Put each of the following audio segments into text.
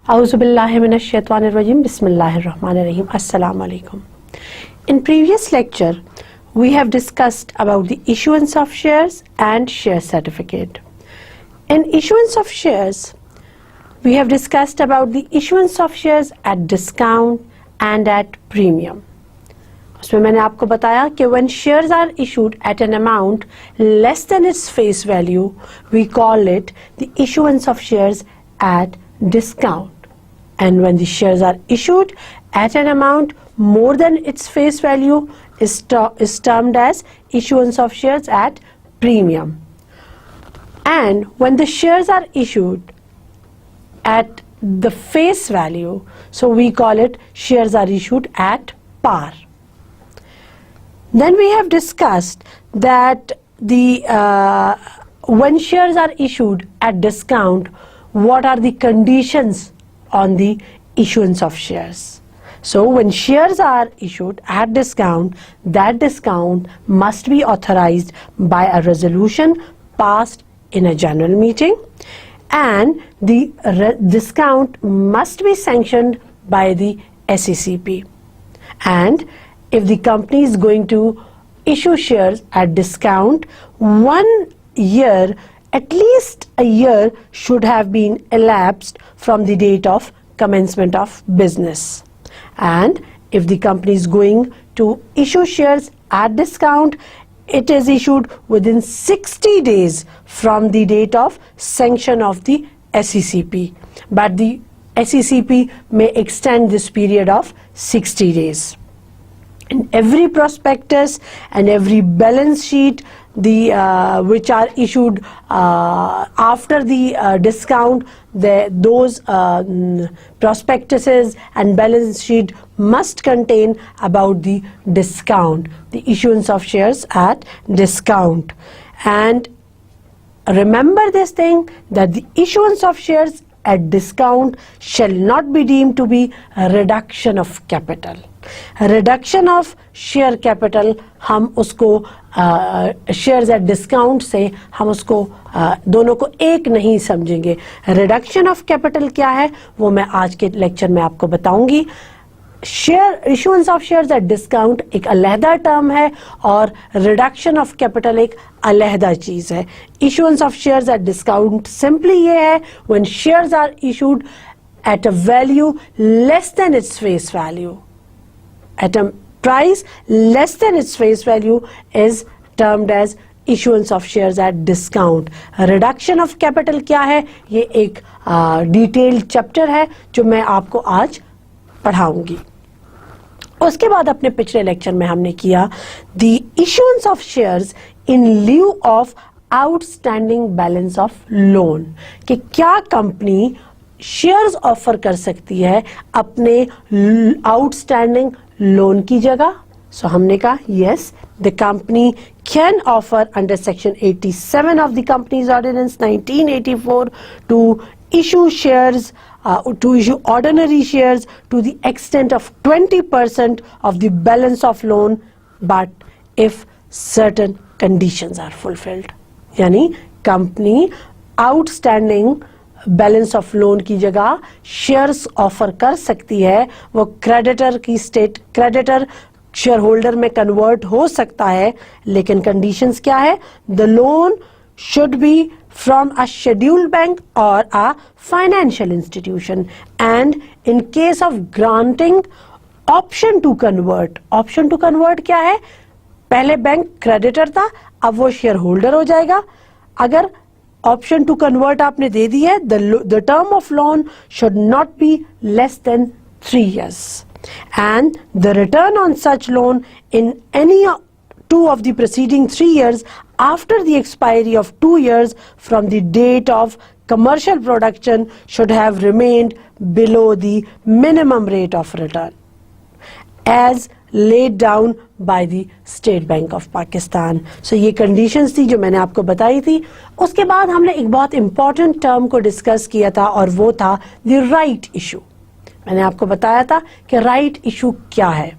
Auzubillahiminash-shaytanir-rajim. Bismillahir-rahmanir-rahim. Assalamu alaikum. In previous lecture, we have discussed about the issuance of shares and share certificate. In issuance of shares, we have discussed about the issuance of shares at discount and at premium. उसमें मैंने आपको बताया कि when shares are issued at an amount less than its face value, we call it the issuance of shares at discount. And when the shares are issued at an amount more than its face value is termed as issuance of shares at premium. And when the shares are issued at the face value, so we call it shares are issued at par. Then we have discussed that when shares are issued at discount, what are the conditions on the issuance of shares. So when shares are issued at discount, that discount must be authorized by a resolution passed in a general meeting, and the discount must be sanctioned by the SECP. And if the company is going to issue shares at discount, 1 year, at least a year should have been elapsed from the date of commencement of business. And if the company is going to issue shares at discount, it is issued within 60 days from the date of sanction of the SECP. But the SECP may extend this period of 60 days. In every prospectus and every balance sheet which are issued after the discount, those prospectuses and balance sheet must contain about the discount, the issuance of shares at discount. And remember this thing, that the issuance of shares at discount shall not be deemed to be a reduction of capital. Reduction of share capital हम उसको shares at discount से हम उसको दोनों को एक नहीं समझेंगे. रिडक्शन ऑफ कैपिटल क्या है वो मैं आज के लेक्चर में आपको बताऊंगी. Share issuance of shares at discount एक अलहदा टर्म है और रिडक्शन ऑफ कैपिटल एक अलहदा चीज है. Issuance of shares at discount simply ये है when shares are issued at a value less than its face value, at a price less than its face value is termed as issuance of shares at discount. Reduction of capital क्या है, ये एक detailed chapter है जो मैं आपको आज पढ़ाऊंगी. उसके बाद अपने पिछले लेक्चर में हमने किया the issuance of shares in lieu of outstanding balance of loan, कि क्या कंपनी शेयर्स ऑफर कर सकती है अपने आउटस्टैंडिंग लोन की जगह. सो हमने कहा yes, the company can offer under section 87 of the companies ordinance 1984 to issue shares to issue ordinary shares to the extent of 20% of the balance of loan, but if certain conditions are fulfilled. यानी company outstanding balance of loan की जगह shares offer कर सकती है. वो creditor की creditor share holder में convert हो सकता है, लेकिन कंडीशंस क्या है? The loan should be from a scheduled bank or a financial institution, and in case of granting option to convert क्या है? पहले बैंक क्रेडिटर था, अब वो शेयर होल्डर हो जाएगा. अगर ऑप्शन टू कन्वर्ट आपने दे दी है, the term of loan should not be less than 3 years, and the return on such loan in any two of the preceding 3 years after the expiry of 2 years from the date of commercial production should have remained below the minimum rate of return, as laid down by the State Bank of Pakistan. So ये conditions थी जो मैंने आपको बताई थी. उसके बाद हमने एक बहुत important term को discuss किया था और वो था the right issue. मैंने आपको बताया था कि right issue क्या है.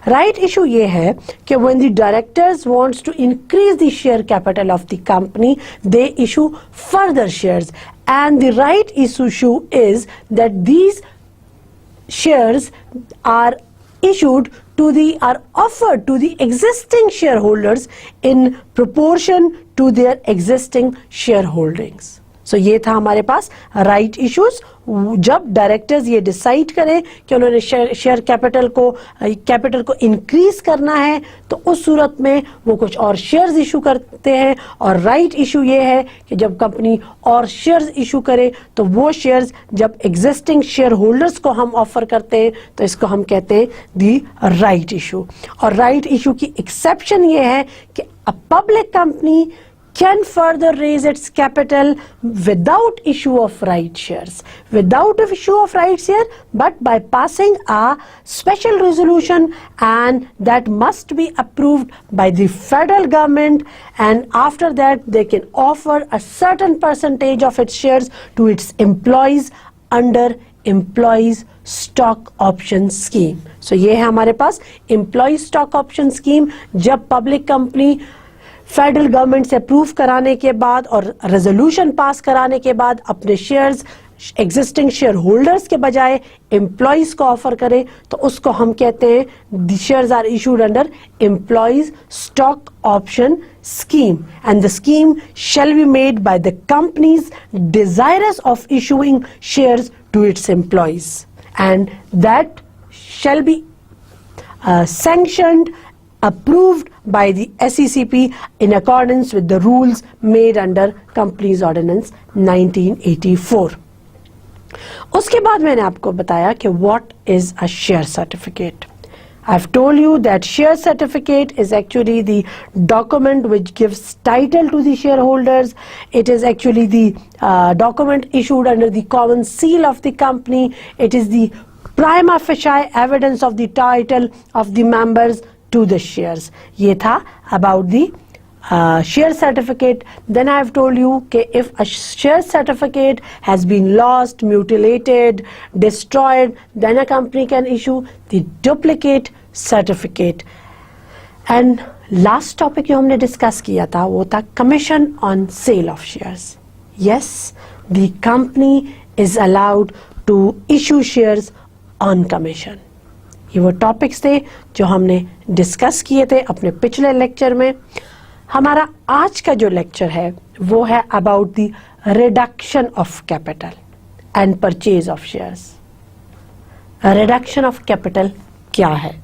Right issue ये है कि when the directors wants to increase the share capital of the company, they issue further shares, and the right issue is that these shares are issued to the are offered to the existing shareholders in proportion to their existing shareholdings. So ये था हमारे पास right issues. जब directors ये decide करें कि उन्होंने share capital को increase करना है तो उस सूरत में वो कुछ और शेयर्स इशू करते हैं. और राइट इशू ये है कि जब कंपनी और शेयर्स इशू करे तो वो शेयर्स जब एग्जिस्टिंग शेयर होल्डर्स को हम ऑफर करते हैं तो इसको हम कहते हैं दी राइट इशू. और राइट इशू की एक्सेप्शन ये है कि a public company can further raise its capital without issue of right shares, without a issue of right share, but by passing a special resolution, and that must be approved by the federal government, and after that they can offer a certain percentage of its shares to its employees under employees stock option scheme. So ये है हमारे पास employee stock option scheme. जब public company federal government से approve कराने के बाद और resolution pass कराने के बाद अपने शेयर्स एग्जिस्टिंग शेयर होल्डर्स के बजाय एम्प्लॉइज को ऑफर करे तो उसको हम कहते हैं the shares are issued under employees stock option scheme, and the scheme shall be made by the companies desirous of issuing shares to its employees, and that shall be sanctioned, approved by the SECP in accordance with the rules made under Companies Ordinance 1984. उसके बाद मैंने आपको बताया कि what is a share certificate. I've told you that share certificate is actually the document which gives title to the shareholders. It is actually the document issued under the common seal of the company. It is the prima facie evidence of the title of the members to the shares. ये था about the share certificate. Then I have told you that if a share certificate has been lost, mutilated, destroyed, then a company can issue the duplicate certificate. And last topic जो हमने discuss किया था वो था commission on sale of shares. Yes, the company is allowed to issue shares on commission. ये वो topics थे जो हमने डिस्कस किए थे अपने पिछले लेक्चर में. हमारा आज का जो लेक्चर है वो है about the reduction of capital and purchase of shares. Reduction of capital क्या है?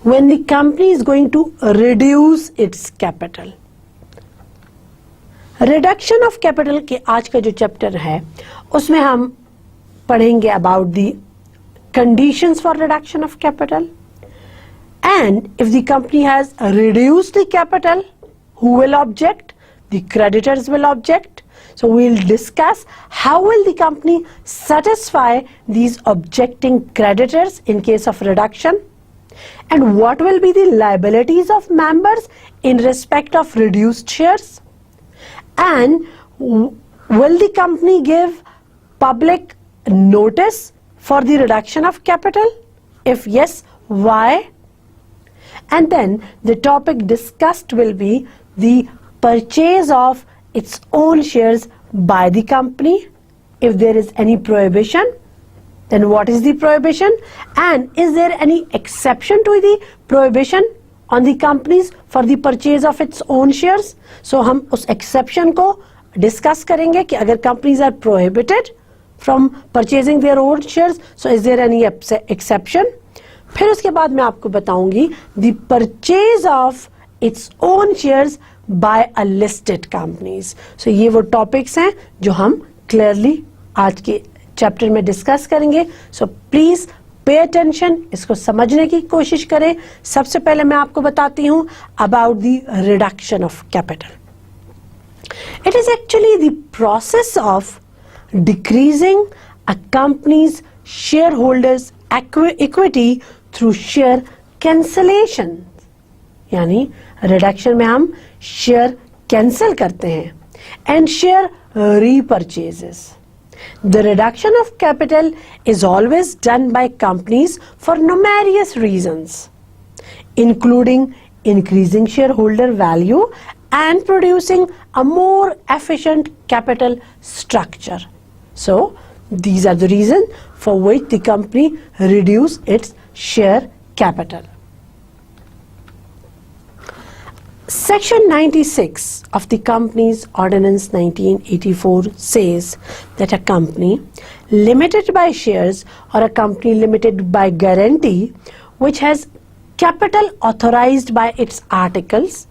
When the company is going to reduce its capital. Reduction of capital के आज का जो चैप्टर है उसमें हम पढ़ेंगे about the conditions for reduction of capital, and if the company has reduced the capital, who will object? The creditors will object. So we will discuss how will the company satisfy these objecting creditors in case of reduction, and what will be the liabilities of members in respect of reduced shares, and will the company give public notice for the reduction of capital? If yes, why? And then the topic discussed will be the purchase of its own shares by the company. If there is any prohibition, then what is the prohibition? And is there any exception to the prohibition on the companies for the purchase of its own shares? So हम उस exception को discuss करेंगे कि अगर companies are prohibited from purchasing their own shares, so is there any exception? फिर उसके बाद मैं आपको बताऊंगी the purchase of its own shares by a listed companies. So ये वो topics हैं जो हम clearly आज के chapter में discuss करेंगे. So please pay attention, इसको समझने की कोशिश करें. सबसे पहले मैं आपको बताती हूँ about the reduction of capital. It is actually the process of decreasing a company's shareholders' equity through share cancellation, यानी रिडक्शन में हम शेयर कैंसिल करते हैं, and share repurchases. The reduction of capital is always done by companies for numerous reasons, including increasing shareholder value and producing a more efficient capital structure. So, these are the reasons for which the company reduce its share capital. Section 96 of the Companies Ordinance 1984 says that a company limited by shares or a company limited by guarantee which has capital authorized by its articles,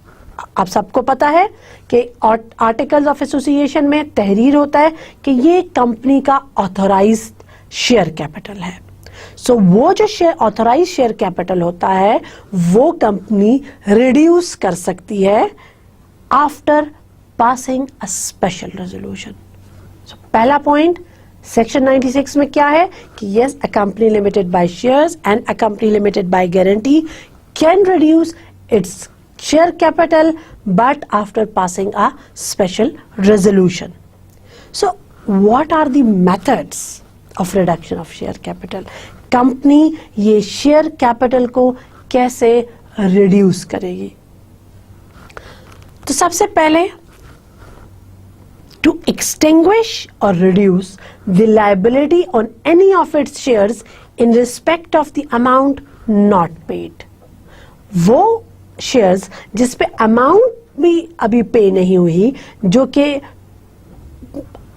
आप सबको पता है कि articles of association में तहरीर होता है कि ये कंपनी का ऑथोराइज्ड शेयर कैपिटल है. सो वो जो शेयर ऑथोराइज शेयर कैपिटल होता है वो कंपनी रिड्यूस कर सकती है after passing a special resolution. So पहला पॉइंट सेक्शन 96 में क्या है कि yes, a company limited by shares and a company limited by guarantee can reduce its share capital but after passing a special resolution. So what are the methods of reduction of share capital? Company ये share capital को कैसे reduce करेगी? तो सबसे पहले, to extinguish और reduce the liability on any of its shares in respect of the amount not paid. वो shares जिस पे अमाउंट भी अभी पे नहीं हुई, जो कि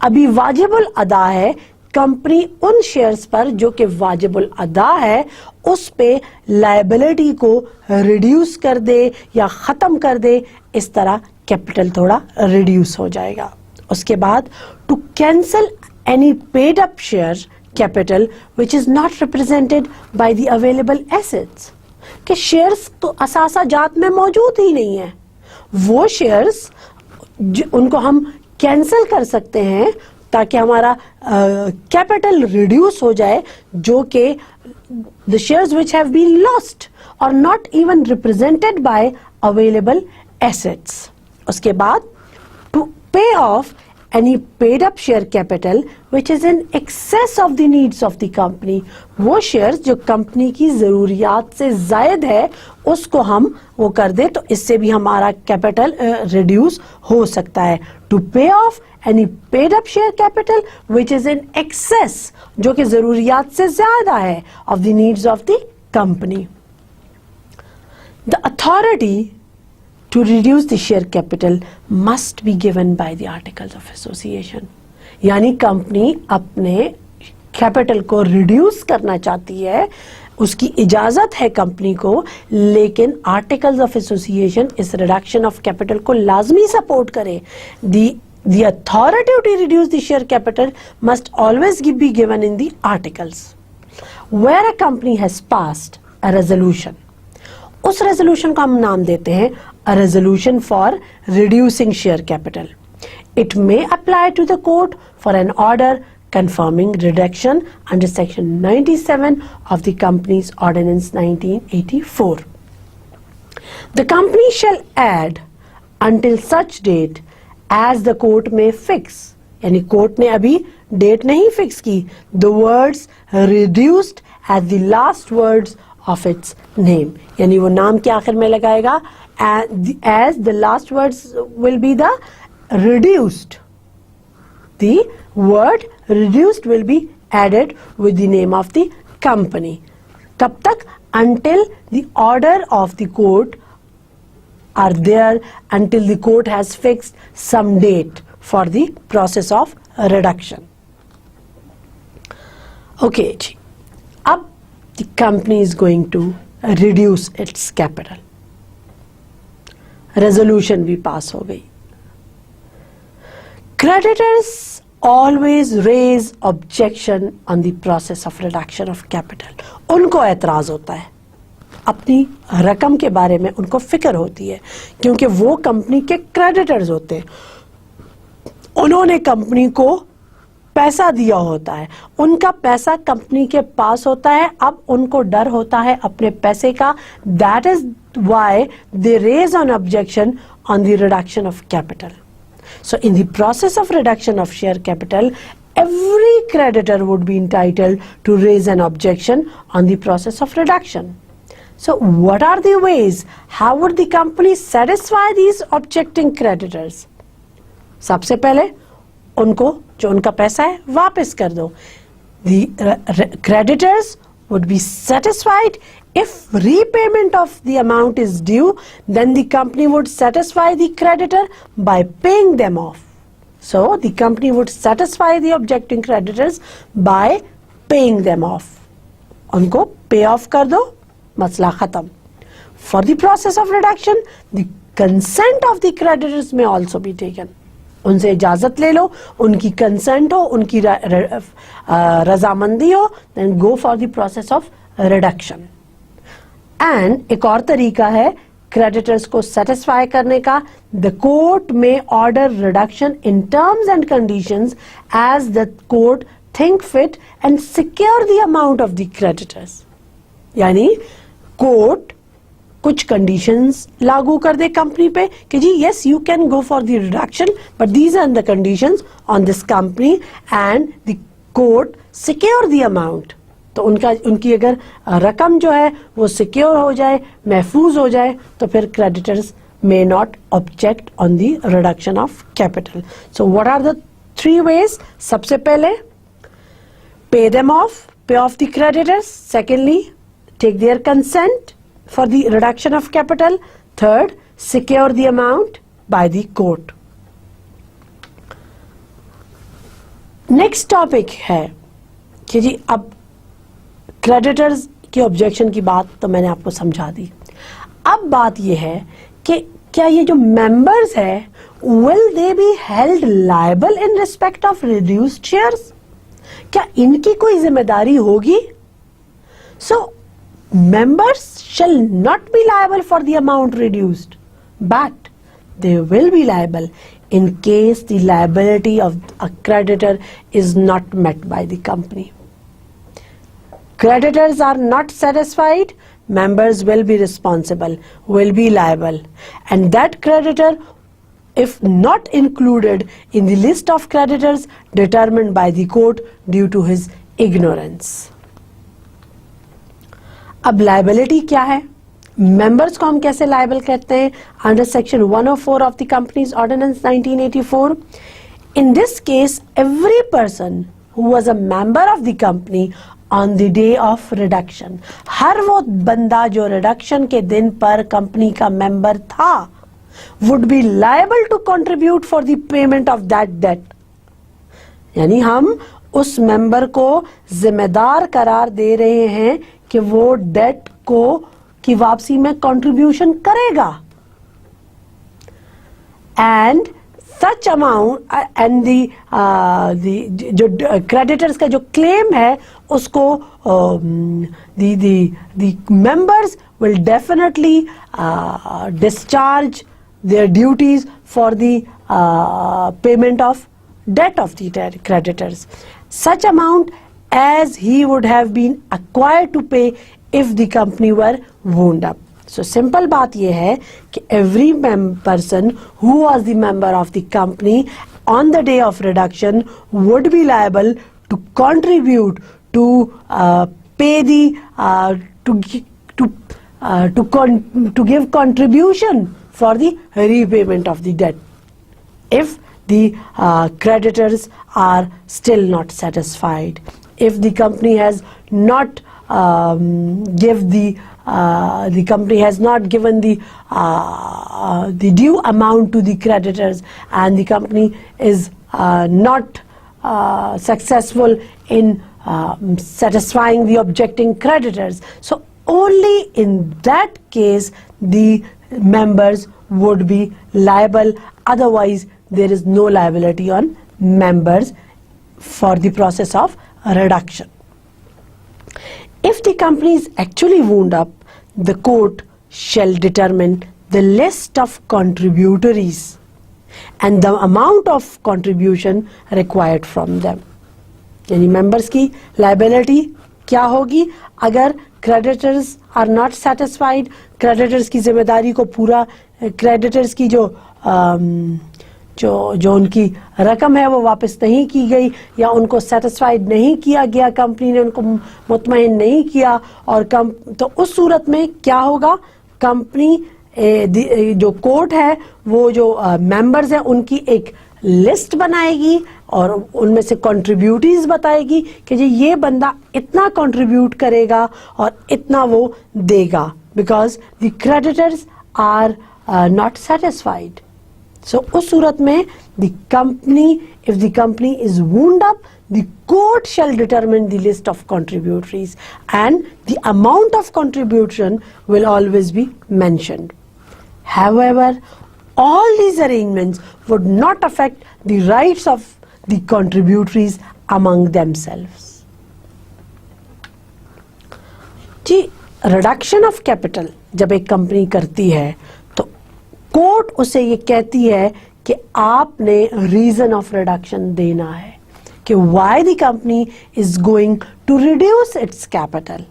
अभी वाजिबुल अदा है, कंपनी उन शेयर्स पर जो कि वाजिबुल अदा है उस पे लायबिलिटी को रिड्यूस कर दे या खत्म कर दे. इस तरह कैपिटल थोड़ा रिड्यूस हो जाएगा. उसके बाद, to cancel any paid up share capital which is not represented by the available assets. कि शेयर्स तो असासा जात में मौजूद ही नहीं है, वो शेयर्स उनको हम कैंसिल कर सकते हैं ताकि हमारा कैपिटल रिड्यूस हो जाए, जो कि the shares which have been lost और not even represented by available assets. उसके बाद, to pay off any paid up share capital which is in excess of the needs of the company. वो shares जो company की जरूरियात से जायद है उसको हम वो कर दे, तो इससे भी हमारा कैपिटल रिड्यूस हो सकता है. To pay of any paid up share capital which is in excess, जो कि जरूरियात से ज्यादा है, of the needs of the company. The authority to reduce the share capital must be given by the articles of association. यानी company अपने capital को reduce करना चाहती है, उसकी इजाजत है कंपनी को, लेकिन आर्टिकल्स ऑफ एसोसिएशन इस रिडक्शन ऑफ कैपिटल को लाजमी सपोर्ट करे. The authority to reduce the share capital must always be given in the articles. Where a company has passed a resolution, उस रेजोल्यूशन को हम नाम देते हैं a resolution for reducing share capital. It may apply to the court for an order confirming reduction under section 97 of the Companies Ordinance 1984. The company shall add until such date as the court may fix, यानी court ने अभी date नहीं fix की, the words reduced as the last words of its name, यानी वो नाम के आखिर में लगाएगा as the last words will be the reduced. The word reduced will be added with the name of the company. कब तक? Until the order of the court are there, until the court has fixed some date for the process of reduction. Okay, अब the company is going to reduce its capital. Resolution भी pass हो गई. Creditors always raise objection on the process of reduction of capital. उनको एतराज होता है, अपनी रकम के बारे में उनको फिक्र होती है, क्योंकि वो कंपनी के क्रेडिटर्स होते हैं. उन्होंने कंपनी को पैसा दिया होता है, उनका पैसा कंपनी के पास होता है, अब उनको डर होता है अपने पैसे का. That is why they raise an objection on the reduction of capital. So in the process of reduction of share capital, every creditor would be entitled to raise an objection on the process of reduction. So what are the ways? How would the company satisfy these objecting creditors? सबसे पहले उनको जो उनका पैसा है वापस कर दो. The creditors would be satisfied if repayment of the amount is due, then the company would satisfy the creditor by paying them off. So the company would satisfy the objecting creditors by paying them off. उनको pay off कर दो, मसला खत्म. For the process of reduction, the consent of the creditors may also be taken. उनसे इजाजत ले लो, उनकी consent हो, उनकी रजामंदी हो, then go for the process of reduction. And एक और तरीका है creditors को satisfy करने का. The court may order reduction in terms and conditions as the court think fit and secure the amount of the creditors. यानी court कुछ conditions लागू कर दे कंपनी पे कि जी yes you can go for the reduction but these are the conditions on this company and the court secure the amount. तो उनकी अगर रकम जो है वो सिक्योर हो जाए, महफूज हो जाए, तो फिर creditors may not object on the reduction of capital. So what are the 3 ways? सबसे पहले pay them off, pay off the creditors. Secondly take their consent for the reduction of capital. Third, secure the amount by the court. Next topic है कि जी अब creditors की objection की बात तो मैंने आपको समझा दी. अब बात ये है कि क्या ये जो members है will they be held liable in respect of reduced shares? क्या इनकी कोई जिम्मेदारी होगी? So members shall not be liable for the amount reduced, but they will be liable in case the liability of a creditor is not met by the company. Creditors are not satisfied, members will be responsible, will be liable, and that creditor, if not included in the list of creditors determined by the court due to his ignorance. अब liability क्या है, members को हम कैसे liable कहते हैं? Under section 104 of the companies ordinance 1984. In this case every person who was a member of the company on the day of reduction, हर वो बंदा जो रिडक्शन के दिन पर कंपनी का मेंबर था, would be liable to contribute for the payment of that debt. यानी हम उस मेंबर को जिम्मेदार करार दे रहे हैं कि वो डेट को की वापसी में कंट्रीब्यूशन करेगा. एंड सच अमाउंट एंड जो क्रेडिटर्स का जो क्लेम है उसको the members will definitely discharge their duties for the payment of debt of the creditors. Such amount as he would have been acquired to pay if the company were wound up. So simple बात ये है कि every person who was the member of the company on the day of reduction would be liable to contribute to pay the to give contribution for the repayment of the debt if the creditors are still not satisfied. If the company has not the company has not given the due amount to the creditors, and the company is not successful in satisfying the objecting creditors, so only in that case the members would be liable. Otherwise there is no liability on members for the process of reduction. If the company is actually wound up, the court shall determine the list of contributories and the amount of contribution required from them. यानी members की liability क्या होगी अगर creditors are not satisfied, creditors की जिम्मेदारी को पूरा, creditors की जो उनकी रकम है वो वापस नहीं की गई या उनको सेटिस्फाइड नहीं किया गया, कंपनी ने उनको मुतमईन नहीं किया, और तो उस सूरत में क्या होगा, कंपनी जो कोर्ट है वो जो मेंबर्स हैं उनकी एक लिस्ट बनाएगी और उनमें से कंट्रीब्यूटीज बताएगी कि जी ये बंदा इतना कंट्रीब्यूट करेगा और इतना वो देगा, because the creditors are not satisfied. So उस सूरत में the company, if the company is wound up, the court shall determine the list of contributories and the amount of contribution will always be mentioned. However, all these arrangements would not affect the rights of the contributories among themselves. जी, reduction of capital जब एक company करती है तो court उसे ये कहती है कि आपने रीजन ऑफ रिडक्शन देना है कि why the company is going to reduce its capital.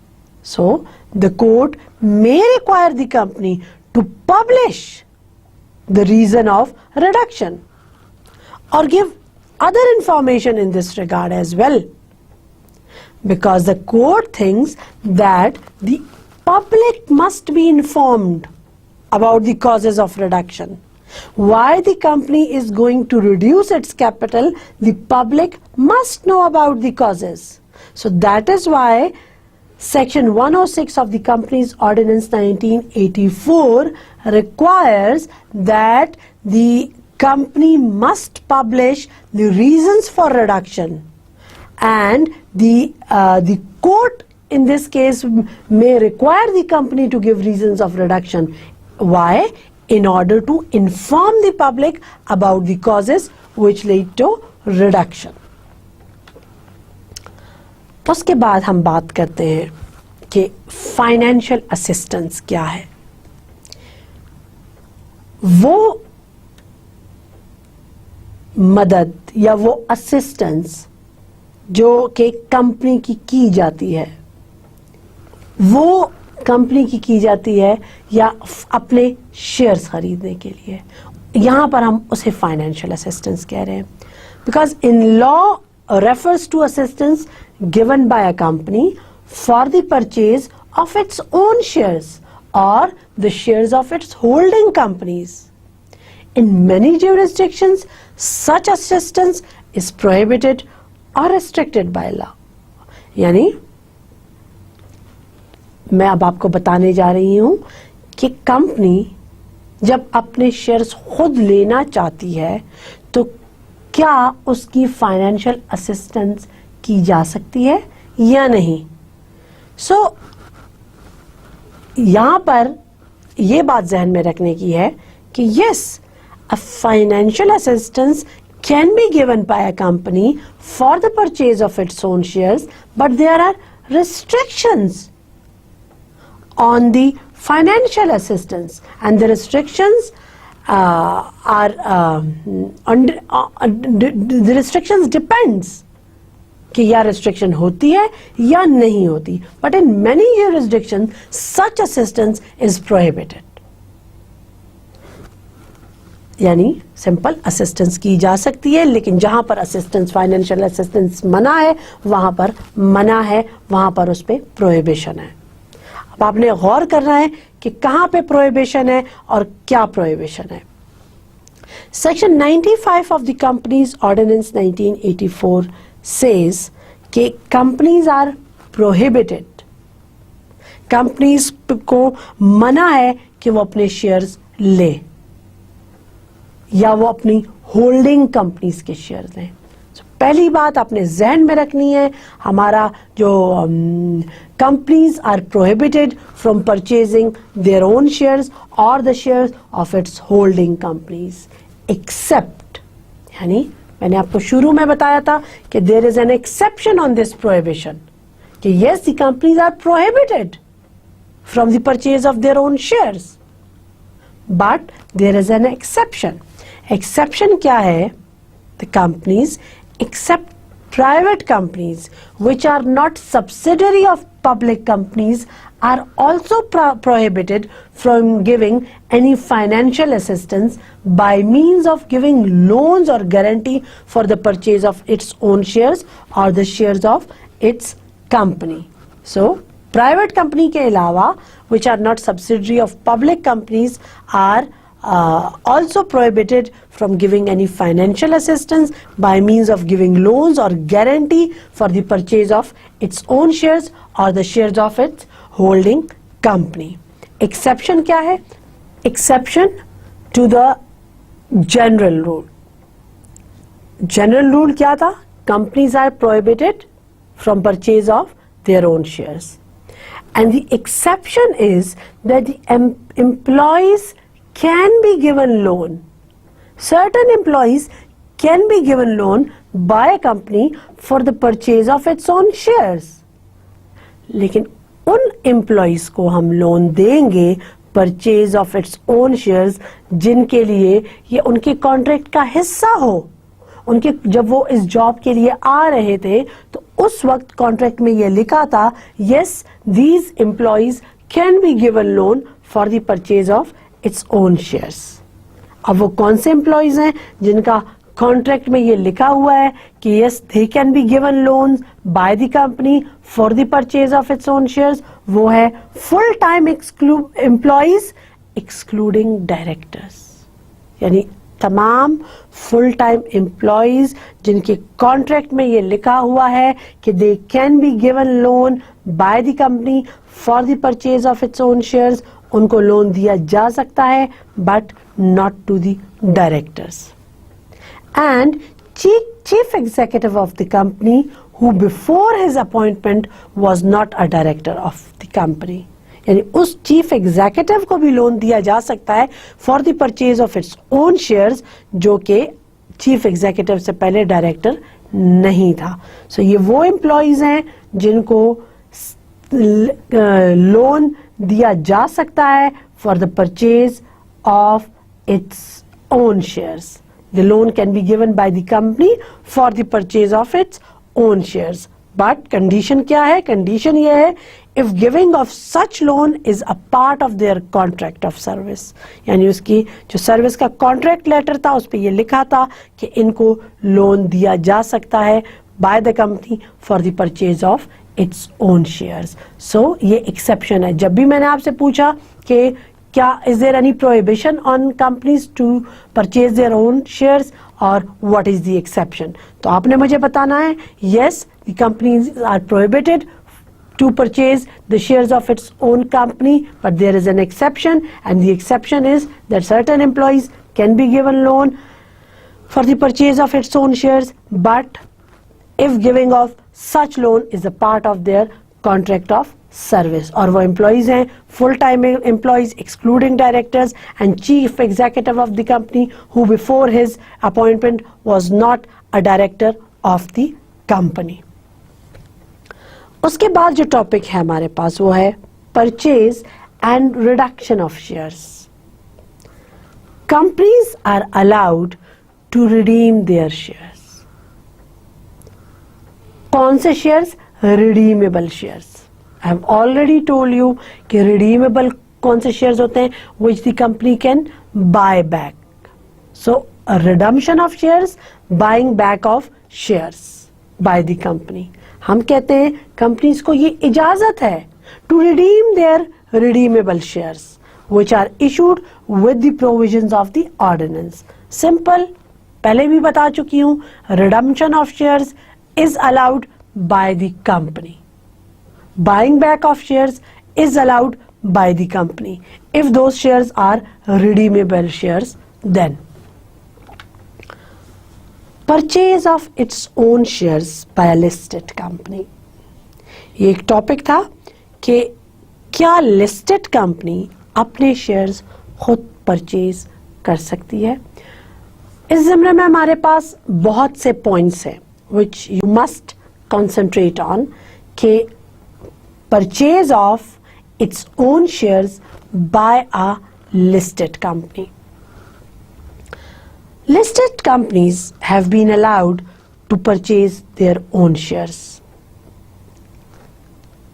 So the court may require the company to publish the reason of reduction or give other information in this regard as well, because the court thinks that the public must be informed about the causes of reduction. Why the company is going to reduce its capital, the public must know about the causes. So that is why Section 106 of the Companies Ordinance 1984 requires that the company must publish the reasons for reduction, and the court in this case may require the company to give reasons of reduction. Why? In order to inform the public about the causes which lead to reduction. उसके बाद हम बात करते हैं कि financial assistance क्या है. वो मदद या वो असिस्टेंस जो कि कंपनी की जाती है, वो कंपनी की जाती है या अपने शेयर्स खरीदने के लिए, यहां पर हम उसे फाइनेंशियल असिस्टेंस कह रहे हैं. Because in law refers to assistance given by a company for the purchase of its own shares और the shares of its holding companies. In many jurisdictions such assistance is prohibited or restricted by law. यानी मैं अब आपको बताने जा रही हूं कि कंपनी जब अपने शेयर्स खुद लेना चाहती है तो क्या उसकी फाइनेंशियल असिस्टेंस की जा सकती है या नहीं. सो यहां पर यह बात जहन में रखने की है कि yes, a financial assistance can be given by a company for the purchase of its own shares, but there are restrictions on the financial assistance, and the restrictions the restrictions depends कि या restriction होती है या नहीं होती. But in many jurisdictions such assistance is prohibited. यानी simple assistance की जा सकती है, लेकिन जहां पर असिस्टेंस, फाइनेंशियल असिस्टेंस मना है वहां पर मना है, वहां पर उस पर प्रोहिबिशन है. अब आपने गौर करना है कि कहां पे प्रोहिबिशन है और क्या प्रोहिबिशन है. Section 95 of the companies ordinance 1984 says कि कंपनीज आर प्रोहिबिटेड, कंपनीज को मना है कि वो अपने शेयर्स ले या वो अपनी होल्डिंग कंपनीज के शेयर्स लें. पहली बात आपने जहन में रखनी है, हमारा जो companies are prohibited from purchasing their own shares और the shares of its holding companies, except, यानी मैंने आपको शुरू में बताया था कि there is an exception on this prohibition, कि yes the companies are prohibited from the purchase of their own shares, but there is an exception. Exception क्या है? The companies except private companies which are not subsidiary of public companies are also prohibited from giving any financial assistance by means of giving loans or guarantee for the purchase of its own shares or the shares of its company. So private company के अलावा which are not subsidiary of public companies are also prohibited from giving any financial assistance by means of giving loans or guarantee for the purchase of its own shares or the shares of its holding company. Exception क्या है? Exception to the general rule. General rule क्या था? Companies are prohibited from purchase of their own shares. And the exception is that the employees can be given loan. Certain employees can be given loan by a company for the purchase of its own shares. लेकिन उन employees को हम loan देंगे purchase of its own shares जिनके लिए ये उनके contract का हिस्सा हो. उनके जब वो इस जॉब के लिए आ रहे थे तो उस वक्त कॉन्ट्रैक्ट में ये लिखा था yes these employees can be given loan for the purchase of its own shares. अब वो कौन से एम्प्लॉइज हैं जिनका कॉन्ट्रैक्ट में ये लिखा हुआ है कि yes they can be given loans by the company for the purchase of its own shares? वो है full time employees excluding directors. यानी तमाम फुल टाइम एम्प्लॉइज जिनके कॉन्ट्रैक्ट में ये लिखा हुआ है कि they can be given loan by the company for the purchase of its own shares, उनको लोन दिया जा सकता है but not to the directors. And chief executive of the company who before his appointment was not a director of the company. यानी उस chief executive को भी loan दिया जा सकता है for the purchase of its own shares जो कि चीफ एग्जीक्यूटिव से पहले डायरेक्टर नहीं था. सो ये वो एम्प्लॉइज हैं जिनको लोन दिया जा सकता है for the purchase of its own shares. The loan can be given by the company for the purchase of its own shares. But condition क्या है? कंडीशन ये है if giving of such loan is a part of their contract of service. यानी उसकी जो service का contract letter था उस पर यह लिखा था कि इनको लोन दिया जा सकता है by the company for the purchase of its own shares. So ये exception है. जब भी मैंने आपसे पूछा कि क्या is there any prohibition on companies to purchase their own shares or what is the exception, तो आपने मुझे बताना है yes the companies are prohibited to purchase the shares of its own company, but there is an exception, and the exception is that certain employees can be given loan for the purchase of its own shares, but if giving of such loan is a part of their contract of service. और वो employees हैं full time employees excluding directors and chief executive of the company who before his appointment was not a director of the company. उसके बाद जो topic है हमारे पास वो है purchase and reduction of shares. Companies are allowed to redeem their shares. कौन से shares? Redeemable shares. I have already told you कि रिडीमेबल कौन से शेयर्स होते हैं which the company can buy back. So redemption of shares, buying back of shares by the company. हम कहते हैं कंपनीज को ये इजाजत है to redeem their redeemable shares which are issued with the provisions of the ordinance. Simple, पहले भी बता चुकी हूं, redemption of shares is allowed by the company. Buying back of shares is allowed by the company if those shares are redeemable shares. Then purchase of its own shares by a listed company. ये एक topic था कि क्या listed company अपने shares खुद purchase कर सकती है. इस ज़मरे में हमारे पास बहुत से पॉइंट्स हैं which you must concentrate on कि purchase of its own shares by a listed company. Listed companies have been allowed to purchase their own shares.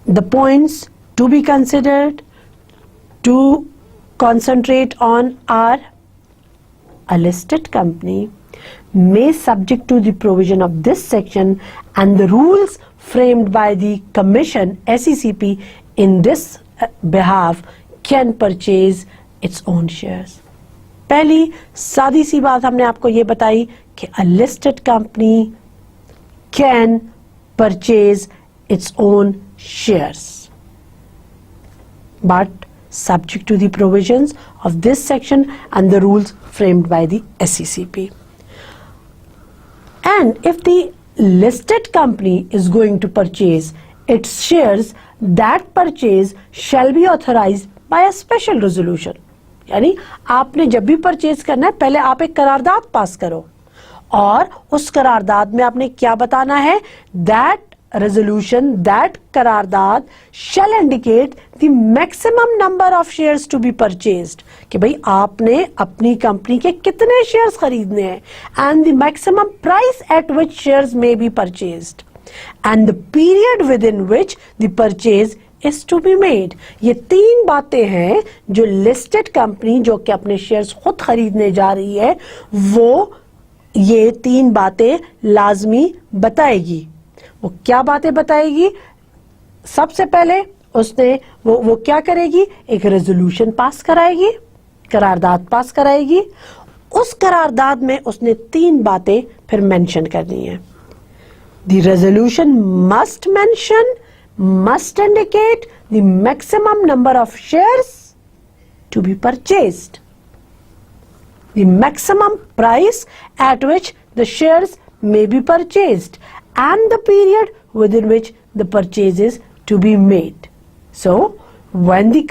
The points to be considered to concentrate on are: a listed company may, subject to the provision of this section and the rules framed by the Commission SECP in this behalf, can purchase its own shares. पहली सादी सी बात हमने आपको ये बताई कि a listed company can purchase its own shares, but subject to the provisions of this section and the rules framed by the SECP. And if the listed company is going to purchase its shares, that purchase shall be authorized by a special resolution. यानी आपने जब भी purchase करना है पहले आप एक करारदाद पास करो और उस करारदाद में आपने क्या बताना है, that resolution, that करारदाद shall indicate the maximum number of shares to be purchased, कि भाई आपने अपनी कंपनी के कितने शेयर्स खरीदने हैं, and the maximum price at which shares may be purchased and the period within which the purchase is to be made. ये तीन बातें हैं जो लिस्टेड कंपनी जो कि अपने शेयर्स खुद खरीदने जा रही है वो ये तीन बातें लाजमी बताएगी. वो क्या बातें बताएगी? सबसे पहले उसने वो क्या करेगी, एक रेजोल्यूशन पास कराएगी, करारदाद पास कराएगी. उस करारदाद में उसने तीन बातें फिर मेंशन करनी है. The resolution must mention, must indicate the maximum number of shares to be purchased, the maximum price at which the shares may be purchased, and the period within which the purchase is to be made. So, when the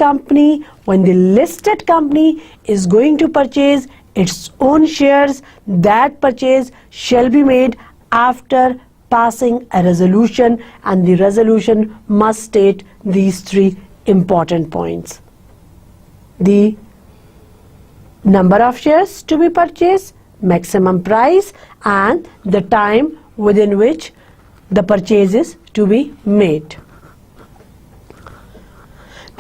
listed company is going to purchase its own shares, that purchase shall be made after passing a resolution, and the resolution must state these three important points: the number of shares to be purchased, maximum price, and the time within which the purchase is to be made.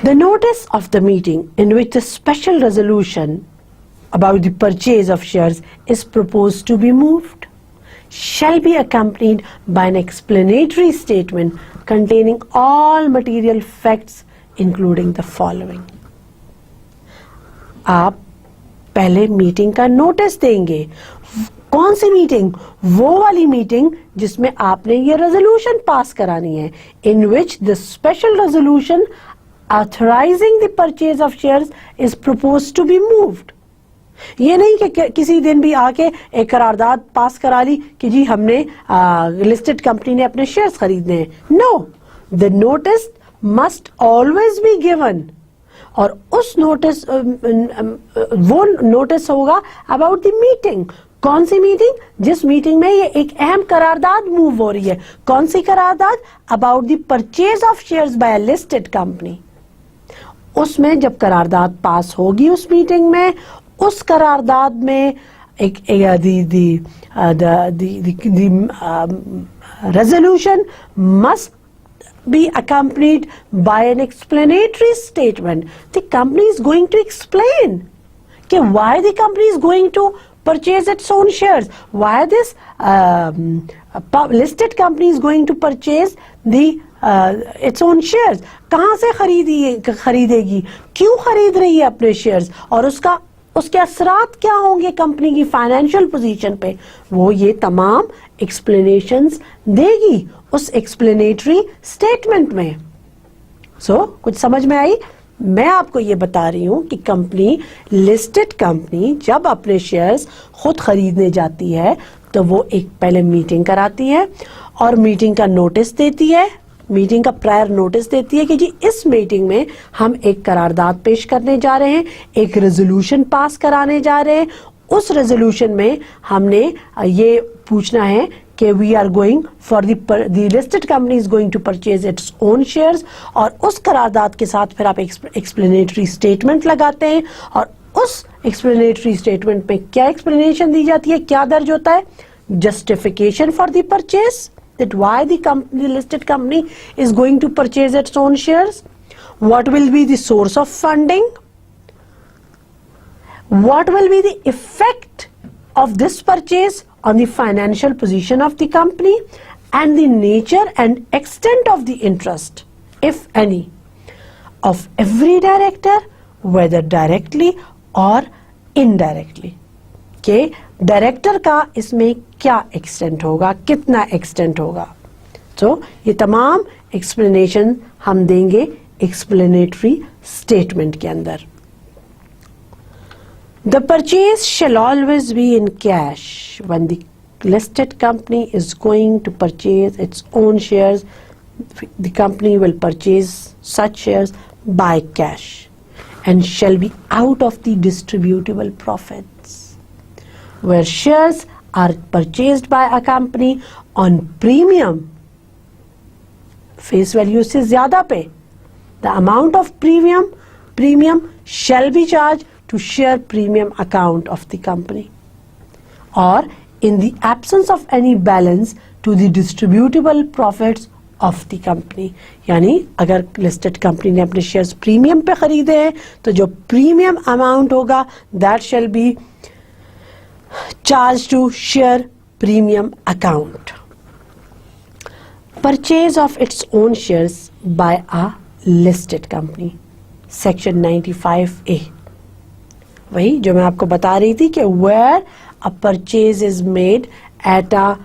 The notice of the meeting in which the special resolution about the purchase of shares is proposed to be moved shall be accompanied by an explanatory statement containing all material facts including the following. आप पहले meeting का notice देंगे. कौन सी meeting? वो वाली meeting जिसमें आपने ये रेजोल्यूशन पास करानी है, in which the special resolution authorizing the purchase of shares is proposed to be moved. ये नहीं कि किसी दिन भी आके एक करारदाद पास करा ली कि जी हमने लिस्टेड कंपनी ने अपने शेयर्स खरीदने हैं. No, the notice must always be given, और उस नोटिस वो नोटिस होगा अबाउट द मीटिंग. कौन सी मीटिंग? जिस मीटिंग में ये एक अहम करारदाद मूव हो रही है. कौन सी करारदाद? About the purchase of shares by a listed company. उसमें जब करारदाद पास होगी उस मीटिंग में, उस करारदाद में एक resolution must be accompanied by an explanatory statement. The company is going to explain why the company is going to purchase its own shares, why this listed company is going to purchase its own shares. कहाँ से खरीदेगी, क्यों खरीद रही है अपने shares, और उसके असरात क्या होंगे कंपनी की फाइनेंशियल पोजीशन पे, वो ये तमाम एक्सप्लेनेशंस देगी उस एक्सप्लेनेटरी स्टेटमेंट में. कुछ समझ में आई? मैं आपको ये बता रही हूँ कि कंपनी, लिस्टेड कंपनी जब अपने शेयर्स खुद खरीदने जाती है तो वो एक पहले मीटिंग कराती है और मीटिंग का नोटिस देती है, मीटिंग का प्रायर नोटिस देती है कि जी इस मीटिंग में हम एक करारदाद पेश करने जा रहे हैं, एक रेजोल्यूशन पास कराने जा रहे हैं. उस रेजोल्यूशन में हमने ये पूछना है कि we are going for the listed company is going to purchase its own shares, और उस करारदाद के साथ फिर आप एक्सप्लेनेटरी स्टेटमेंट लगाते हैं, और उस एक्सप्लेनेटरी स्टेटमेंट में क्या एक्सप्लेनेशन दी जाती है, क्या दर्ज होता है? justification for the purchase, that why the company, listed company is going to purchase its own shares, what will be the source of funding, what will be the effect of this purchase on the financial position of the company, and the nature and extent of the interest, if any, of every director, whether directly or indirectly. के director का इसमें क्या extent होगा, कितना extent होगा. तो ये तमाम एक्सप्लेनेशन हम देंगे एक्सप्लेनेटरी स्टेटमेंट के अंदर. The purchase shall always be in cash. When the listed company is going to purchase its own shares, the company will purchase such shares by cash and shall be out of the distributable profits. Where shares are purchased by a company on premium, face value से ज़्यादा पे, the amount of premium shall be charged to share premium account of the company, or in the absence of any balance to the distributable profits of the company. यानी अगर listed company ने अपने shares premium पे खरीदे हैं तो जो premium amount होगा that shall be charged to share premium account. Purchase of its own shares by a listed company. Section 95A. वही जो मैं आपको बता रही थी कि where a purchase is made at a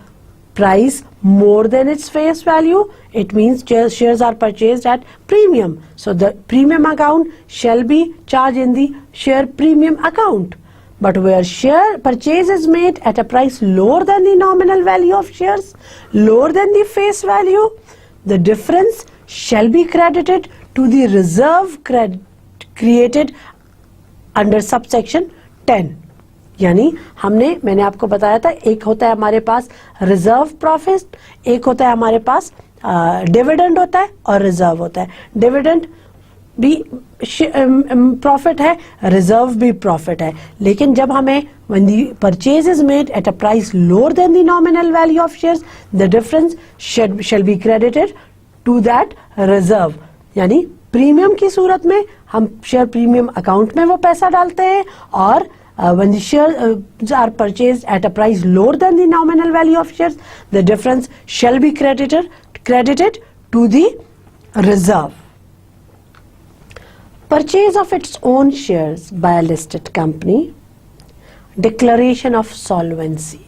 price more than its face value, it means shares are purchased at premium. So the premium account shall be charged in the share premium account. But where share purchase is made at a price lower than the nominal value of shares, lower than the face value, the difference shall be credited to the reserve created under subsection 10. यानी मैंने आपको बताया था, एक होता है हमारे पास reserve profit, एक होता है हमारे पास डिविडेंड होता है और रिजर्व होता है. डिविडेंड भी प्रॉफिट है, रिजर्व भी प्रॉफिट है. लेकिन जब हमें when the purchase is made at a price lower than the nominal value of shares, the difference shall be credited to that reserve. यानी प्रीमियम की सूरत में हम शेयर प्रीमियम अकाउंट में वो पैसा डालते हैं, और when the shares are purchased at a price lower than the nominal value of shares, the difference shall be credited to the reserve. Purchase of its own shares by a listed company. Declaration of solvency.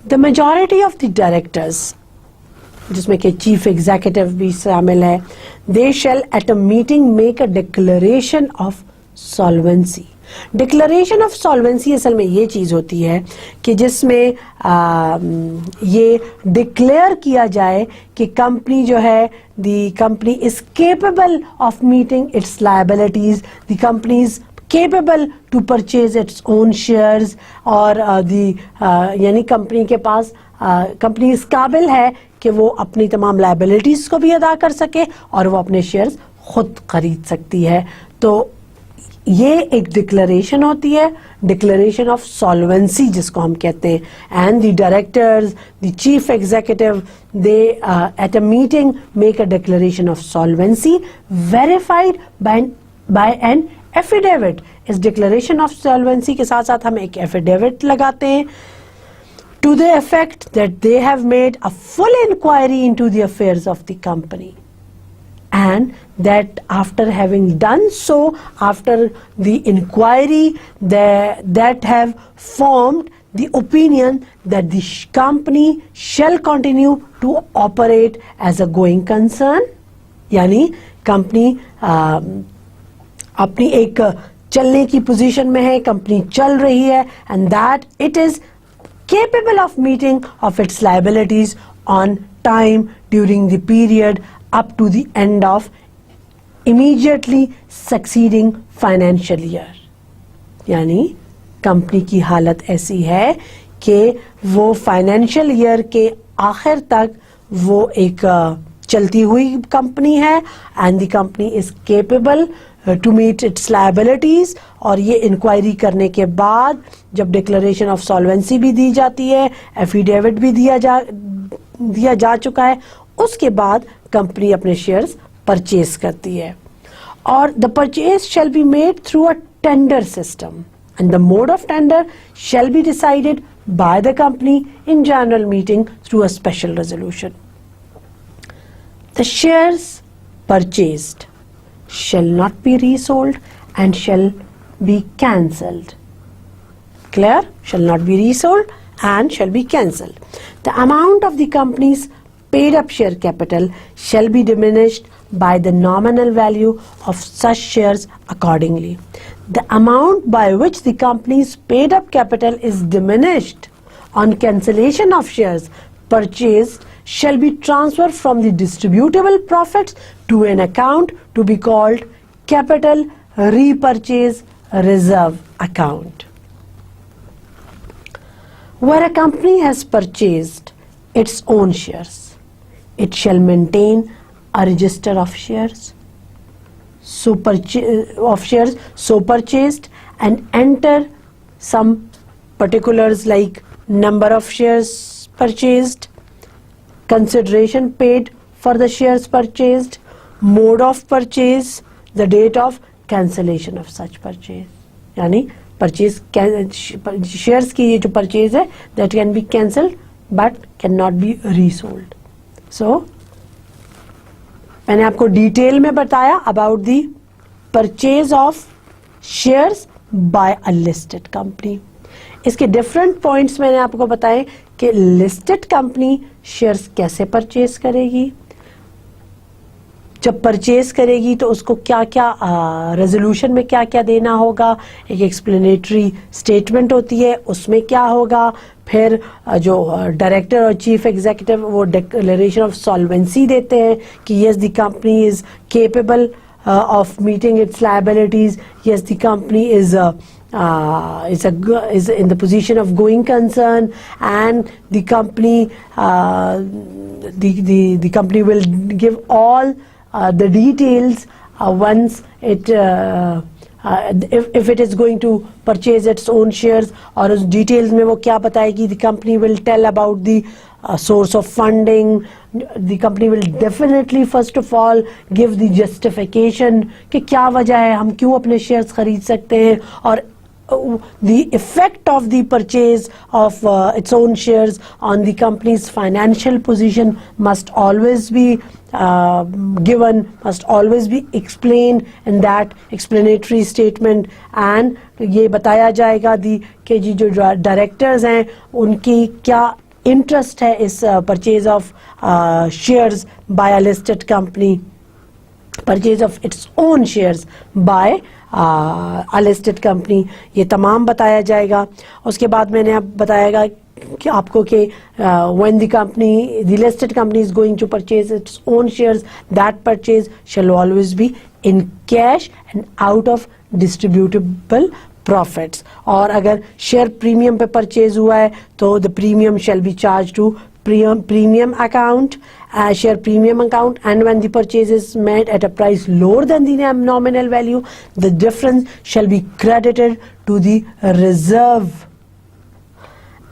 The majority of the directors, जिसमें कि chief executive भी शामिल है, they shall at a meeting make a declaration of solvency. Declaration of solvency असल में ये चीज़ होती है कि जिसमें ये डिक्लेयर किया जाए कि कंपनी जो है, the company is capable of meeting its liabilities, the company is capable to purchase its own shares, और यानी कंपनी के पास कंपनी इस काबिल है कि वो अपनी तमाम लायबिलिटीज को भी अदा कर सके और वो अपने शेयर्स खुद खरीद सकती है. तो ये एक डिक्लेरेशन होती है, डिक्लेरेशन ऑफ सॉल्वेंसी जिसको हम कहते हैं. And the directors, the chief executive, they at a meeting make a declaration of solvency verified bye an affidavit. इस डिक्लेरेशन ऑफ सॉल्वेंसी के साथ साथ हम एक एफिडेविट लगाते हैं to the effect that they have made a full inquiry into the affairs of the company, and that after having done so, after the inquiry, that have formed the opinion that the company shall continue to operate as a going concern. यानी company अपनी एक चलने की position में है, company चल रही है, and that it is capable of meeting of its liabilities on time during the period up to the end of immediately succeeding financial year. यानी कंपनी की हालत ऐसी है कि वो फाइनेंशियल ईयर के आखिर तक वो एक चलती हुई कंपनी है, and the company is capable, to meet its liabilities, और ये इंक्वायरी करने के बाद जब डिक्लेरेशन ऑफ सॉल्वेंसी भी दी जाती है, एफिडेविट भी दिया जा चुका है, उसके बाद कंपनी अपने शेयर्स परचेज करती है. और the purchase shall be made through a tender system and the mode of tender shall be decided by the company in general meeting through a special resolution. The shares purchased shall not be resold and shall be cancelled. Clear? Shall not be resold and shall be cancelled. The amount of the company's paid up share capital shall be diminished by the nominal value of such shares accordingly. The amount by which the company's paid up capital is diminished on cancellation of shares purchased shall be transferred from the distributable profits to an account to be called capital repurchase reserve account. Where a company has purchased its own shares, it shall maintain a register of shares so purchased and enter some particulars like number of shares purchased, consideration paid for the shares purchased, mode of purchase, the date of cancellation of such purchase. यानी purchase shares की ये जो purchase है that can be cancelled but cannot be resold. So मैंने आपको detail में बताया about the purchase of shares by a listed company. इसके डिफरेंट पॉइंट्स मैंने आपको बताए कि लिस्टेड कंपनी शेयर्स कैसे परचेज करेगी, जब परचेज करेगी तो उसको क्या क्या रेजोल्यूशन में क्या क्या देना होगा, एक एक्सप्लेनेटरी स्टेटमेंट होती है उसमें क्या होगा, फिर जो डायरेक्टर और चीफ एग्जीक्यूटिव वो डिक्लेरेशन ऑफ सॉल्वेंसी देते हैं कि yes the company is capable of meeting its liabilities. Yes, the company is in the position of going concern, and the company the company will give all the details once it if it is going to purchase its own shares, और उस details में वो क्या बताएगी. The company will tell about the source of funding. The company will definitely first of all give the justification कि क्या वजह है हम क्यों अपने shares खरीद सकते हैं, और the effect of the purchase of its own shares on the company's financial position must always be given, must always be explained in that explanatory statement. And ये बताया जाएगा कि जो directors हैं उनकी क्या interest है इस purchase of shares by a listed company, purchase of its own shares by a listed company, ये तमाम बताया जाएगा. उसके बाद मैंने आप बताएगा कि आपको कि when the listed company is going to purchase its own shares, that purchase shall always be in cash and out of distributable profits. और अगर शेयर प्रीमियम पे परचेज हुआ है तो the premium shall be charged to premium account, share premium account, and when the purchase is made at a price lower than the nominal value, the difference shall be credited to the reserve.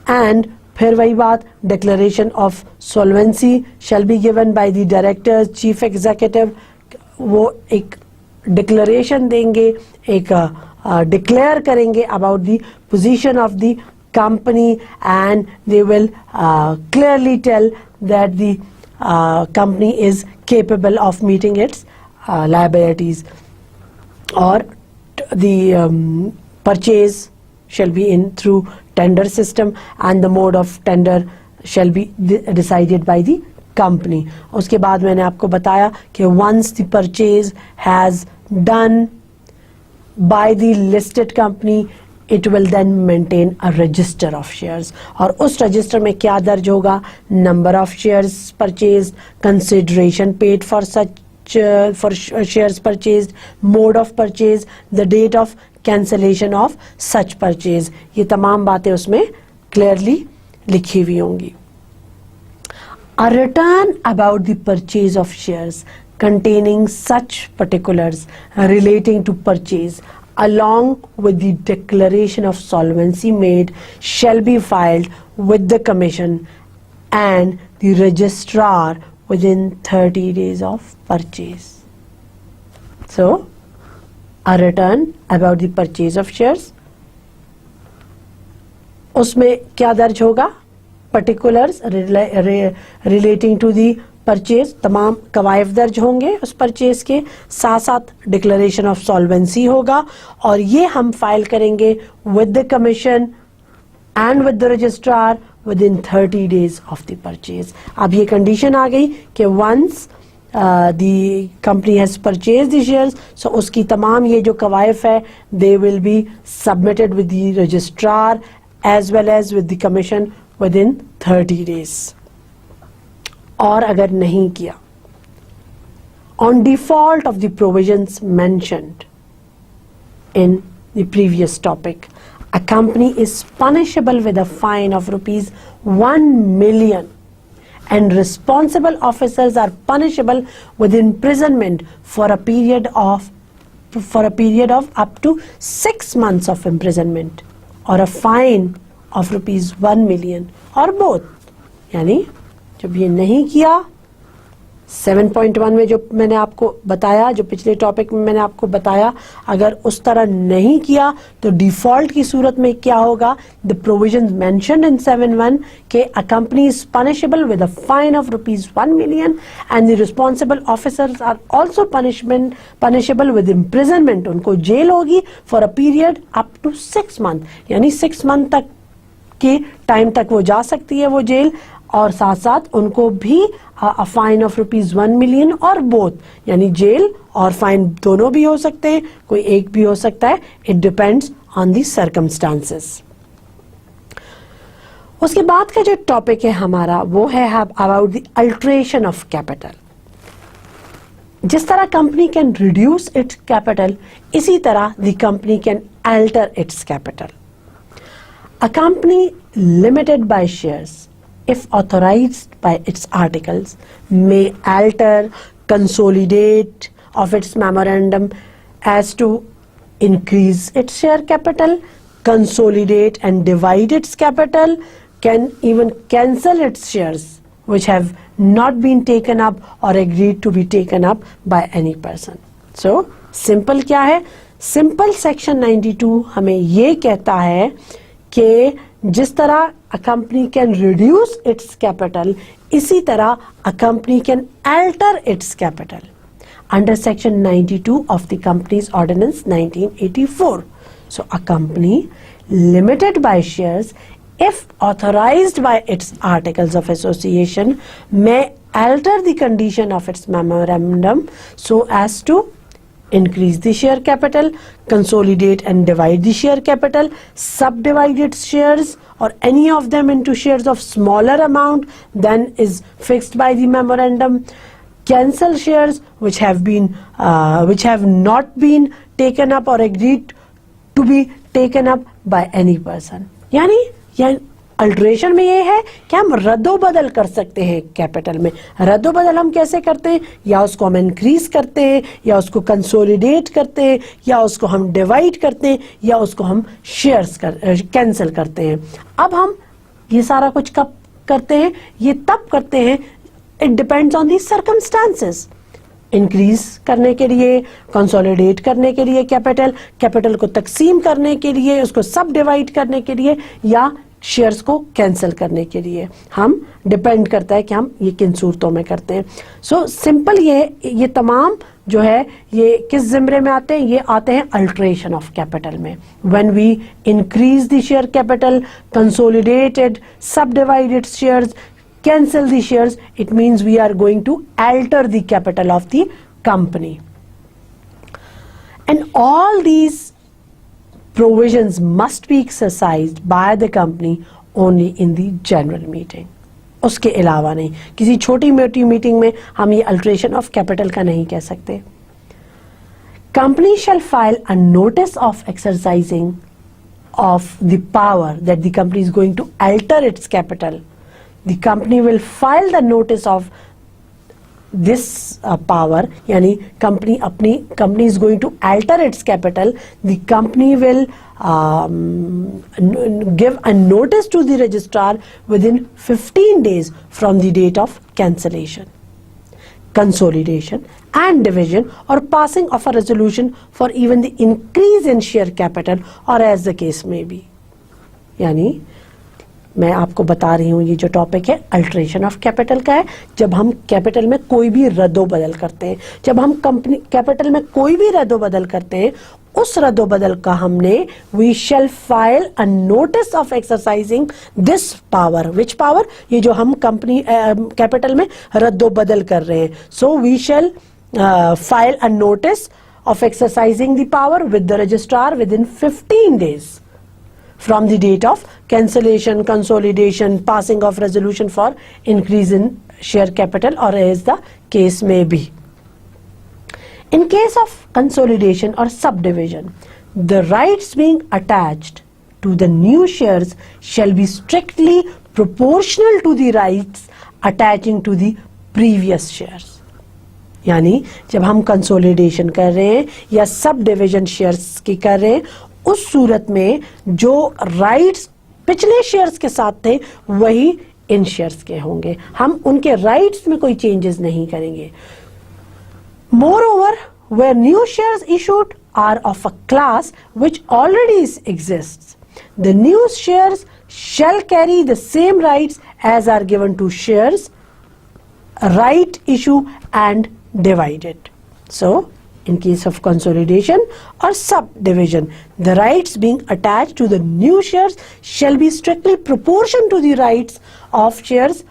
And फिर वही बात, declaration of solvency shall be given by the directors, chief executive. वो एक declaration देंगे, एक declare करेंगे about the position of the company, and they will clearly tell that the company is capable of meeting its liabilities, or the purchase shall be in through tender system, and the mode of tender shall be decided by the company. उसके बाद मैंने आपको बताया कि once the purchase has done by the listed company, it will then maintain a register of shares, और उस register में क्या दर्ज होगा, number of shares purchased, consideration paid for such for shares purchased, mode of purchase, the date of cancellation of such purchase. ये तमाम बातें उसमें clearly लिखी हुई होंगी. A return about the purchase of shares containing such particulars relating to purchase along with the declaration of solvency made shall be filed with the commission and the registrar within 30 days of purchase. So, a return about the purchase of shares, उसमें क्या दर्ज होगा? Particulars relating to the purchase, तमाम कवायद दर्ज होंगे उस purchase के, साथ साथ डिक्लेरेशन ऑफ सॉल्वेंसी होगा और ये हम फाइल करेंगे with the commission and with the registrar within 30 days of the purchase. अब ये कंडीशन आ गई कि once the company has purchase the shares, so उसकी तमाम ये जो कवायद है they will be submitted with the registrar as well as with the commission within 30 days. और अगर नहीं किया, on default of the provisions mentioned in the previous topic, a company is punishable with a fine of rupees 1 million and responsible officers are punishable with imprisonment for a period of up to 6 months of imprisonment or a fine of rupees 1 million or both. यानी जब ये नहीं किया, 7.1 में जो मैंने आपको बताया, जो पिछले टॉपिक में मैंने आपको बताया, अगर उस तरह नहीं किया तो डिफॉल्ट की सूरत में क्या होगा? द प्रोविजंस मेंशन्ड इन 7.1 के a company is punishable with a fine of rupees 1 million and the responsible officers are also punishable with imprisonment. उनको जेल होगी for a period up to 6 months, यानी 6 month तक के time तक वो जा सकती है वो जेल, और साथ साथ उनको भी अ फाइन ऑफ रुपीज 1 million और बोथ, यानी जेल और फाइन दोनों भी हो सकते हैं, कोई एक भी हो सकता है. It depends on the circumstances. उसके बाद का जो टॉपिक है हमारा वो है about the alteration of capital. जिस तरह company can reduce its capital, इसी तरह the company can alter it's capital. A company limited by shares, if authorized by its articles, may alter, consolidate of its memorandum as to increase its share capital, consolidate and divide its capital, can even cancel its shares which have not been taken up or agreed to be taken up by any person. So, simple क्या है? Simple section 92 हमें ये कहता है कि जिस तरह a company can reduce its capital, इसी तरह a company can alter its capital under section 92 of the Companies Ordinance 1984. So a company limited by shares, if authorized by its articles of association, may alter the condition of its memorandum so as to increase the share capital, consolidate and divide the share capital, subdivide its shares or any of them into shares of smaller amount than is fixed by the memorandum, cancel shares which have not been taken up or agreed to be taken up by any person. यानी alteration में ये है कि हम रद्दोबदल कर सकते हैं capital में. रद्दोबदल हम कैसे करते हैं? या उसको हम इंक्रीज करते हैं, या उसको कंसोलिडेट करते हैं, या उसको हम डिवाइड करते हैं, या उसको हम शेयर्स कैंसिल करते हैं. अब हम ये सारा कुछ कब करते हैं? ये तब करते हैं, it depends on the circumstances. Increase करने के लिए, कंसोलिडेट करने के लिए कैपिटल को तकसीम करने के लिए, उसको सब डिवाइड करने के लिए, या शेयर्स को कैंसिल करने के लिए. हम डिपेंड करता है कि हम ये किन सूरतों में करते हैं. सो सिंपल ये तमाम जो है ये किस ज़िम्रे में आते हैं? ये आते हैं अल्टरेशन ऑफ कैपिटल में. When we increase the share capital, consolidated, subdivided shares, cancel the shares, it means we are going to alter the capital of the company. And all these provisions must be exercised by the company only in the general meeting. उसके अलावा नहीं, किसी छोटी मोटी meeting में हम ये alteration of capital का नहीं कह सकते. Company shall file a notice of exercising of the power that the company is going to alter its capital. The company will file the notice of this power, yani company is going to alter its capital, the company will give a notice to the registrar within 15 days from the date of cancellation, consolidation and division, or passing of a resolution for even the increase in share capital or as the case may be. यानी मैं आपको बता रही हूँ ये जो topic है alteration of capital का है, जब हम कैपिटल में कोई भी रद्दो बदल करते हैं, जब हम कंपनी कैपिटल में कोई भी रद्दो बदल करते हैं, उस रद्दो बदल का हमने we shall file a notice of exercising this power. Which power? ये जो हम कंपनी कैपिटल में रद्दो बदल कर रहे हैं. So we shall file a notice of exercising the power with the registrar within 15 days from the date of cancellation, consolidation, passing of resolution for increase in share capital or as the case may be. In case of consolidation or subdivision, the rights being attached to the new shares shall be strictly proportional to the rights attaching to the previous shares. यानी जब हम consolidation कर रहे हैं या sub division shares की कर रहे हैं, उस सूरत में जो राइट्स पिछले शेयर्स के साथ थे वही इन शेयर्स के होंगे, हम उनके राइट्स में कोई चेंजेस नहीं करेंगे. Moreover, where new shares issued are of a class which already exists, the new shares shall carry the same rights as are given to shares right issue and divided. So in case of consolidation or subdivision, the rights being attached to the new shares shall be strictly proportional to the rights of shares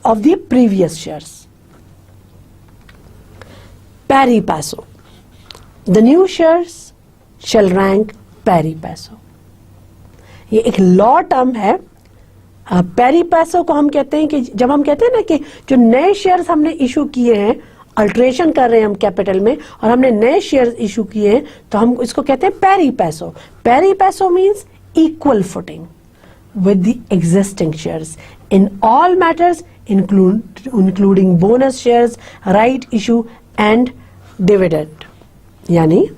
of the previous shares. Pari passu. The new shares shall rank pari passu. ये एक law term है. पैरी पैसो को हम कहते हैं कि जब हम कहते हैं ना कि जो नए शेयर्स हमने इशू किए हैं, अल्ट्रेशन कर रहे हैं हम कैपिटल में और हमने नए शेयर्स इशू किए हैं, तो हम इसको कहते हैं पैरी पैसो. पैरी पैसो means equal footing with the existing shares in all matters including bonus shares, right issue and dividend. यानी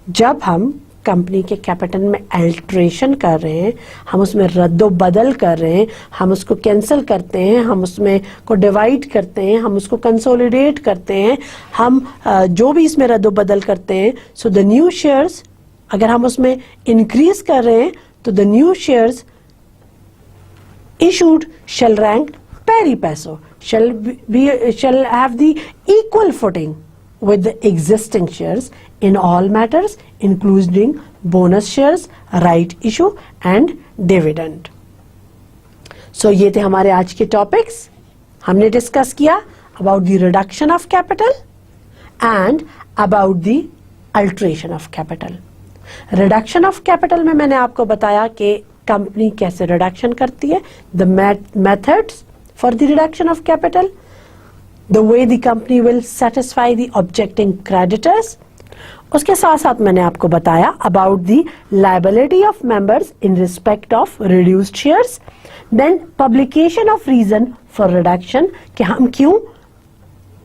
जब हम कंपनी के कैपिटल में अल्ट्रेशन कर रहे हैं, हम उसमें रद्दो बदल कर रहे हैं, हम उसको कैंसिल करते हैं, हम उसमें को डिवाइड करते हैं, हम उसको कंसोलिडेट करते हैं, हम जो भी इसमें रद्दो बदल करते हैं, सो द न्यू शेयर्स अगर हम उसमें इंक्रीज कर रहे हैं तो the new shares issued shall rank pari passu, shall have the equal footing with the existing shares in all matters including bonus shares, right issue and dividend. So ये थे हमारे आज के टॉपिक्स. हमने डिस्कस किया about the reduction of capital and about the alteration of capital. Reduction of capital में मैंने आपको बताया कि कंपनी कैसे रिडक्शन करती है, the methods for the reduction of capital, the way the company will satisfy the objecting creditors. उसके साथ साथ मैंने आपको बताया about the liability of members in respect of reduced shares, then publication of reason for reduction कि हम क्यों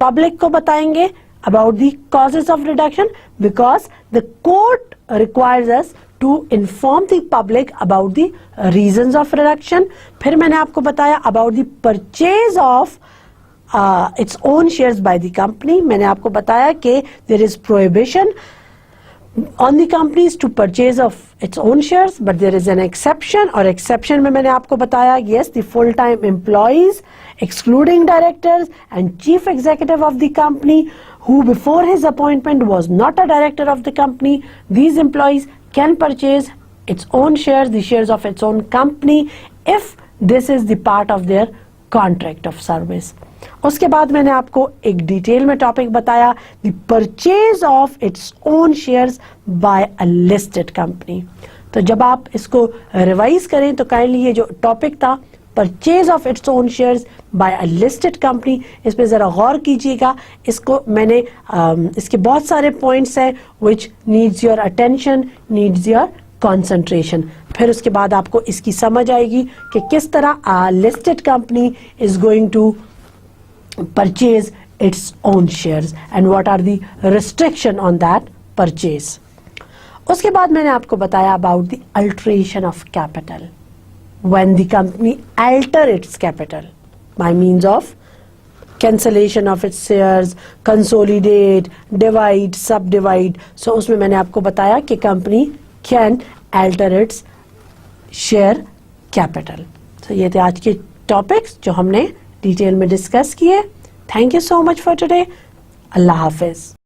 public को बताएंगे about the causes of reduction, because the court requires us to inform the public about the reasons of reduction. फिर मैंने आपको बताया about the purchase of its own shares by the company. मैंने आपको बताया कि there is prohibition on the companies to purchase of its own shares, but there is an exception. और exception में मैंने आपको बताया yes, the full-time employees excluding directors and chief executive of the company who before his appointment was not a director of the company, these employees can purchase its own shares, the shares of its own company, if this is the part of their contract of service. उसके बाद मैंने आपको एक detail में topic बताया the purchase of its own shares by a listed company. तो जब आप इसको रिवाइज करें तो काइंडली ये जो टॉपिक था purchase of its own shares by a listed company, इस पे जरा गौर कीजिएगा. इसको मैंने इसके बहुत सारे पॉइंट्स हैं which needs your attention, needs your concentration. फिर उसके बाद आपको इसकी समझ आएगी कि किस तरह listed company is going to purchase its own shares and what are the restriction on that purchase. उसके बाद मैंने आपको बताया about the alteration of capital. When the company alter its capital by means of cancellation of its shares, consolidate, divide, subdivide. So उसमें मैंने आपको बताया कि company can alter its share capital. So ये थे आज के टॉपिक्स जो हमने डिटेल में डिस्कस किए. Thank you so much for today. Allah Hafiz.